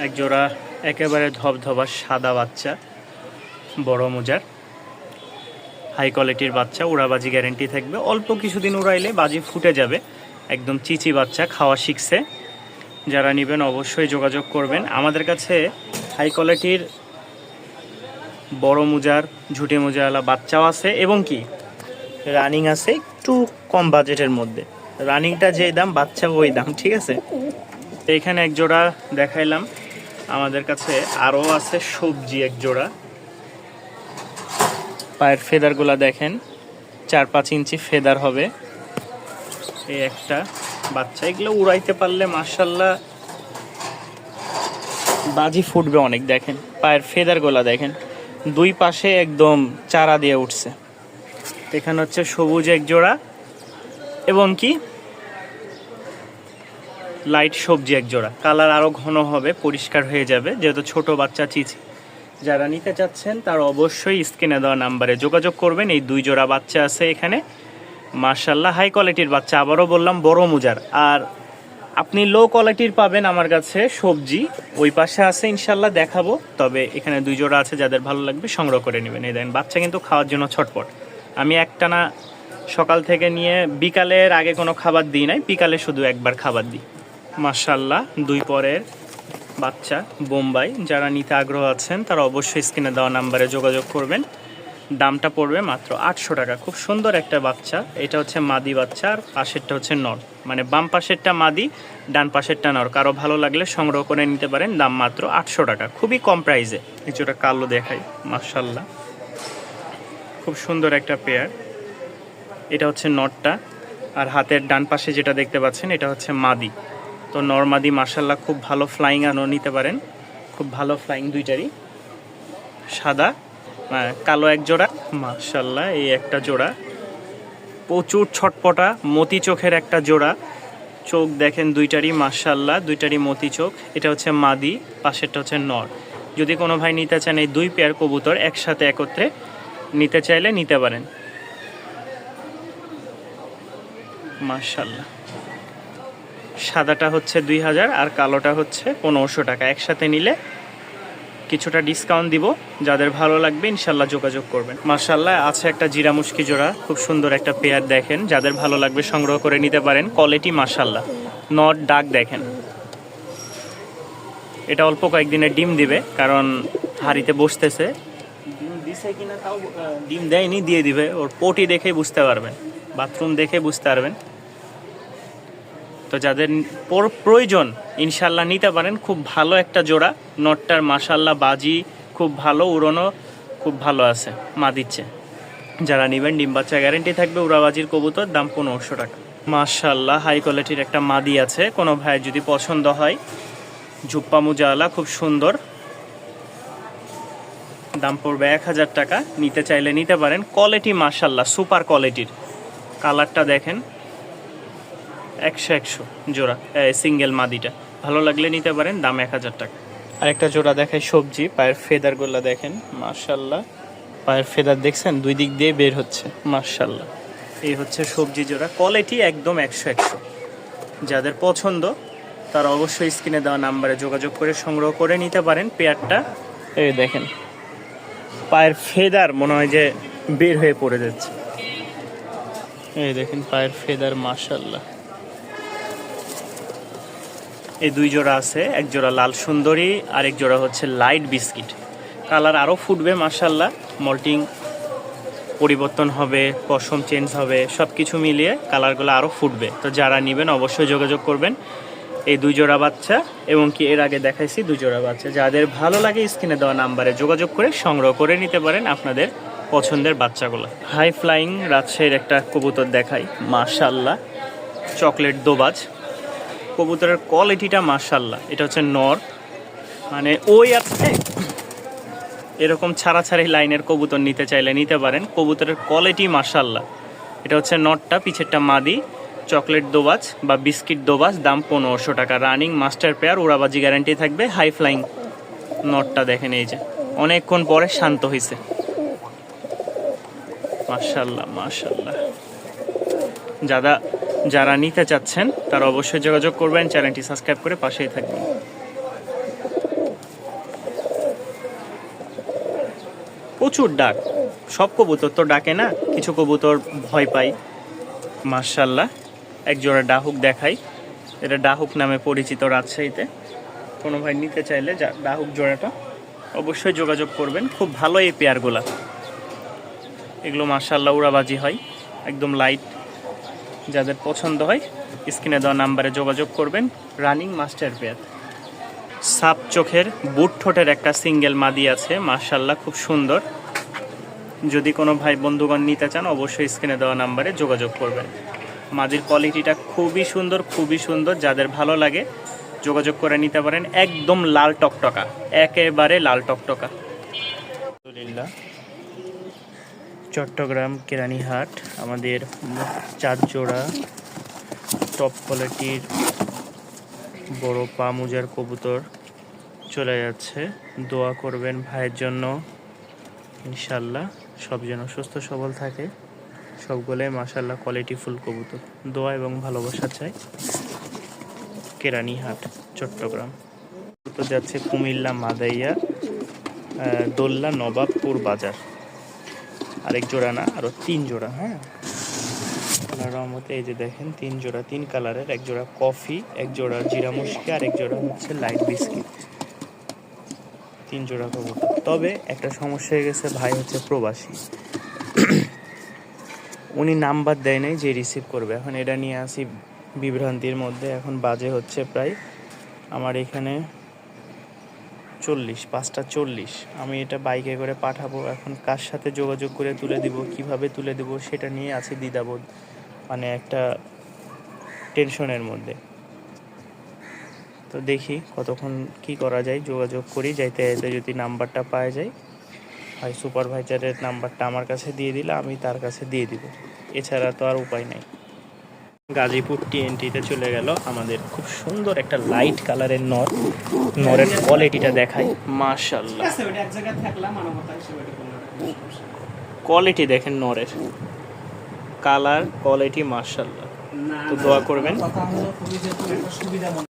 এক জোড়া একেবারে ধবধবা সাদা বাচ্চা, বড় মোজার হাই কোয়ালিটির বাচ্চা, উড়াবাজি গ্যারেন্টি থাকবে। অল্প কিছুদিন উড়াইলে বাজি ফুটে যাবে, একদম চিচি বাচ্চা, খাওয়া শিখছে। যারা নেবেন অবশ্যই যোগাযোগ করবেন। আমাদের কাছে হাই কোয়ালিটির বড় মোজার, ঝুটি মোজাওয়ালা বাচ্চাও আছে এবং কি রানিং আছে একটু কম বাজেটের মধ্যে। রানিংটা যে দাম, বাচ্চা ওই দাম, ঠিক আছে। এইখানে এক জোড়া দেখাইলাম, আমাদের কাছে আরও আছে সবজি এক জোড়া। পায়ের ফেদারগুলা দেখেন, 4-5 ইঞ্চি ফেদার হবে। এই একটা বাচ্চা, এগুলো উড়াইতে পারলে মাশাল্লাহ বাজি ফুটবে অনেক। দেখেন পায়ের ফেদারগুলা দেখেন, দুই পাশে একদম চারা দিয়ে উঠছে। এখানে হচ্ছে সবুজ এক জোড়া এবং কি লাইট সবজি এক জোড়া। কালার আরও ঘন হবে, পরিষ্কার হয়ে যাবে, যেহেতু ছোট বাচ্চা চিচি। যারা নিতে চাচ্ছেন তারা অবশ্যই স্ক্রিনে দেওয়া নাম্বারে যোগাযোগ করবেন। এই 2 জোড়া বাচ্চা আছে এখানে, মাশাল্লাহ হাই কোয়ালিটির বাচ্চা। আবারও বললাম বড় মুজার। আর আপনি লো কোয়ালিটির পাবেন আমার কাছে সবজি, ওই পাশে আছে ইনশাল্লাহ দেখাবো। তবে এখানে 2 জোড়া আছে, যাদের ভালো লাগবে সংগ্রহ করে নেবেন। এই দেখেন বাচ্চা কিন্তু খাওয়ার জন্য ছটপট। আমি একটানা সকাল থেকে নিয়ে বিকালের আগে কোনো খাবার দিই নাই, বিকালে শুধু একবার খাবার দিই। মাশাল্লাহ 2 পরের বাচ্চা বোম্বাই। যারা নিতে আগ্রহ আছেন তারা অবশ্যই স্ক্রিনে দেওয়া নাম্বারে যোগাযোগ করবেন। দামটা পড়বে মাত্র 800 টাকা। খুব সুন্দর একটা বাচ্চা। এটা হচ্ছে মাদি বাচ্চা, আর পাশেরটা হচ্ছে নর, মানে বাম পাশেরটা মাদি, ডান পাশেরটা নর। কারো ভালো লাগলে সংগ্রহ করে নিতে পারেন। দাম মাত্র 800 টাকা, খুবই কম প্রাইসে। কিছুটা কালো দেখাই, মাশাল্লাহ খুব সুন্দর একটা পেয়ার। এটা হচ্ছে নরটা, আর হাতের ডান পাশে যেটা দেখতে পাচ্ছেন এটা হচ্ছে মাদি। তো নরমাদি মাশাল্লাহ খুব ভালো ফ্লাইং, আনো নিতে পারেন, খুব ভালো ফ্লাইং দুইটারই। সাদা কালো এক জোড়া, মাশাল্লাহ এই একটা জোড়া প্রচুর ছটপটা মতি চোখের একটা জোড়া। চোখ দেখেন দুইটারই মাশাল্লাহ, দুইটারই মতি চোখ। এটা হচ্ছে মাদি, পাশেরটা হচ্ছে নর। যদি কোনো ভাই নিতে চান এই 2 পেয়ার কবুতর একসাথে একত্রে নিতে চাইলে নিতে পারেন। মাশাল্লাহ সাদাটা হচ্ছে 2000 আর কালোটা হচ্ছে 1500 টাকা। একসাথে নিলে কিছুটা ডিসকাউন্ট দিব। যাদের ভালো লাগবে ইনশাল্লাহ যোগাযোগ করবেন। মাশাল্লাহ আছে একটা জিরা মুশকি জোড়া, খুব সুন্দর একটা পেয়ার। দেখেন যাদের ভালো লাগবে সংগ্রহ করে নিতে পারেন। কোয়ালিটি মাশাল্লাহ, নট ডাক দেখেন। এটা অল্প কয়েকদিনের ডিম দিবে, কারণ হাড়িতে বসতেছে। ডিম দিছে কিনা তাও, ডিম দেয়নি, দিয়ে দিবে। ওর পটি দেখে বুঝতে পারবেন, বাথরুম দেখে বুঝতে পারবেন। তো যাদের প্রয়োজন ইনশাল্লাহ নিতে পারেন। খুব ভালো একটা জোড়া। নটটার মাশাল্লাহ বাজি খুব ভালো, উড়নো খুব ভালো আছে, মা দিচ্ছে। যারা নেবেন ডিম বাচ্চা গ্যারেন্টি থাকবে। উড়াবাজির কবুতর, দাম 1500 টাকা। মাশাল্লাহ হাই কোয়ালিটির একটা মাদি আছে। কোনো ভাইয়ের যদি পছন্দ হয়, ঝুপ্পা মুজাওয়ালা, খুব সুন্দর। দাম পড়বে 1000 টাকা। নিতে চাইলে নিতে পারেন। কোয়ালিটি মাশাল্লাহ সুপার কোয়ালিটির। কালারটা দেখেন, 100 জোড়া সিঙ্গেল মাদিটা। ভালো লাগলে নিতে পারেন, দাম 1000 টাকা। আরেকটা জোড়া দেখায় সবজি। পায়ের ফেদারগুলো দেখেন মাশাল্লাহ, পায়ের ফেদার দেখছেন 2 দিক দিয়ে বের হচ্ছে, মাশাল্লাহ। এই হচ্ছে সবজি জোড়া, কোয়ালিটি একদম 100। যাদের পছন্দ তারা অবশ্যই স্ক্রিনে দেওয়া নাম্বারে যোগাযোগ করে সংগ্রহ করে নিতে পারেন পেয়ারটা। এই দেখেন পায়ের ফেদার মনে হয় যে বের হয়ে পড়ে যাচ্ছে। এই দেখেন পায়ের ফেদার মাশাল্লাহ। এই 2 জোড়া আছে, এক জোড়া লাল সুন্দরী আর এক জোড়া হচ্ছে লাইট বিস্কিট। কালার আরও ফুটবে মাশাল্লাহ, মল্টিং পরিবর্তন হবে, পশম চেঞ্জ হবে, সব কিছু মিলিয়ে কালারগুলো আরও ফুটবে। তো যারা নেবেন অবশ্যই যোগাযোগ করবেন। এই 2 জোড়া বাচ্চা এবং কি এর আগে দেখাইছি 2 জোড়া বাচ্চা। যাদের ভালো লাগে স্ক্রিনে দেওয়া নাম্বারে যোগাযোগ করে সংগ্রহ করে নিতে পারেন আপনাদের পছন্দের বাচ্চাগুলো। হাই ফ্লাইং রাজশাহীর একটা কবুতর দেখাই, মাশাল্লাহ চকলেট দোবাজ। কবুতরের কোয়ালিটিটা মাশাল্লাহ। এটা হচ্ছে নর, মানে ওই আছে এরকম ছাড়াছাড়ি লাইনের কবুতর নিতে চাইলে নিতে পারেন। কবুতরের কোয়ালিটি মাশাল্লাহ। এটা হচ্ছে নটটা, পিছেরটা মাদি, চকলেট দোবাজ বা বিস্কিট দোবাজ। দাম 1500 টাকা। রানিং মাস্টার পেয়ার, উড়াবাজি গ্যারান্টি থাকবে। হাই ফ্লাইং নটটা দেখেন, এই যে অনেকক্ষণ পরে শান্ত হয়েছে, মাশাল্লাহ মাশাল্লাহ। যারা নিতে চাচ্ছেন তারা অবশ্যই যোগাযোগ করবেন। চ্যানেলটি সাবস্ক্রাইব করে পাশেই থাকবেন। প্রচুর ডাক। সব কবুতর তো ডাকে না, কিছু কবুতর ভয় পায়। মাশাআল্লাহ, এক জোড়া ডাহুক দেখাই। এটা ডাহুক নামে পরিচিত রাজশাহীতে। কোনো ভাই নিতে চাইলে ডাহুক জোড়াটা অবশ্যই যোগাযোগ করবেন। খুব ভালো এই পেয়ারগুলা, এগুলো মাশাআল্লাহ উড়াবাজি হয়, একদম লাইট। যাদের পছন্দ হয় স্ক্রিনে দেওয়া নাম্বারে যোগাযোগ করবেন। Running master pair. সাপ চোখের বুট ঠোঁটের একটা সিঙ্গেল মাদি আছে, মাশাআল্লাহ খুব সুন্দর। যদি কোনো ভাই বন্ধুগণ নিতে চান অবশ্যই স্ক্রিনে দেওয়া নাম্বারে যোগাযোগ করবেন। মাদির কোয়ালিটিটা খুবই সুন্দর, খুবই সুন্দর। যাদের ভালো লাগে যোগাযোগ করে নিতে পারেন। একদম লাল টকটকা, একেবারে লাল টকটকা। আলহামদুলিল্লাহ, চট্টগ্রাম কেরানীহাট আমাদের 4 জোড়া টপ কোয়ালিটির বড় পা মুজার কবুতর চলে যাচ্ছে। দোয়া করবেন ভাইয়ের জন্য, ইনশাল্লাহ সব যেন সুস্থ সবল থাকে। সবগুলোই মাশাআল্লাহ কোয়ালিটি ফুল কবুতর। দোয়া এবং ভালোবাসা চাই। কেরানীহাট চট্টগ্রাম। তো যাচ্ছে কুমিল্লা মাদাইয়া দোল্লা নবাবপুর বাজার। আরেক জোড়া না, আরো 3 জোড়া। হ্যাঁ, আল্লাহর রহমতে এই যে দেখেন 3 জোড়া, 3 কালারের। এক জোড়া কফি, এক জোড়া জিরা মুশকি, আর এক জোড়া হচ্ছে লাইট বিস্কিট। 3 জোড়া কবুতর। তবে একটা সমস্যা হয়ে গেছে, ভাই হচ্ছে প্রবাসী, উনি নাম্বার দেয় নাই যে রিসিভ করবে। এখন এটা নিয়ে আসি বিভ্রান্তির মধ্যে। এখন বাজে হচ্ছে প্রায় আমার এখানে 5টা 40। আমি এটা বাইকে করে পাঠাবো। এখন কার সাথে যোগাযোগ করে তুলে দিব, কিভাবে তুলে দিব, সেটা নিয়ে আছি দ্বিধাবোধ, মানে একটা টেনশনের মধ্যে। তো দেখি কতক্ষণ কি করা যায়, যোগাযোগ করি। যাইতে যাইতে যদি নাম্বারটা পাওয়া যায়, হয় সুপারভাইজারের নাম্বারটা আমার কাছে দিয়ে দিলে আমি তার কাছে দিয়ে দিব, এছাড়া তো আর উপায় নাই। গাজীপুর টিএনটিতে চলে গেল আমাদের খুব সুন্দর একটা লাইট কালারের নরের কোয়ালিটিটা দেখাই। মাশাআল্লাহ, কোয়ালিটি দেখেন নরের, কালার কোয়ালিটি মাশাআল্লাহ। তো দোয়া করবেন।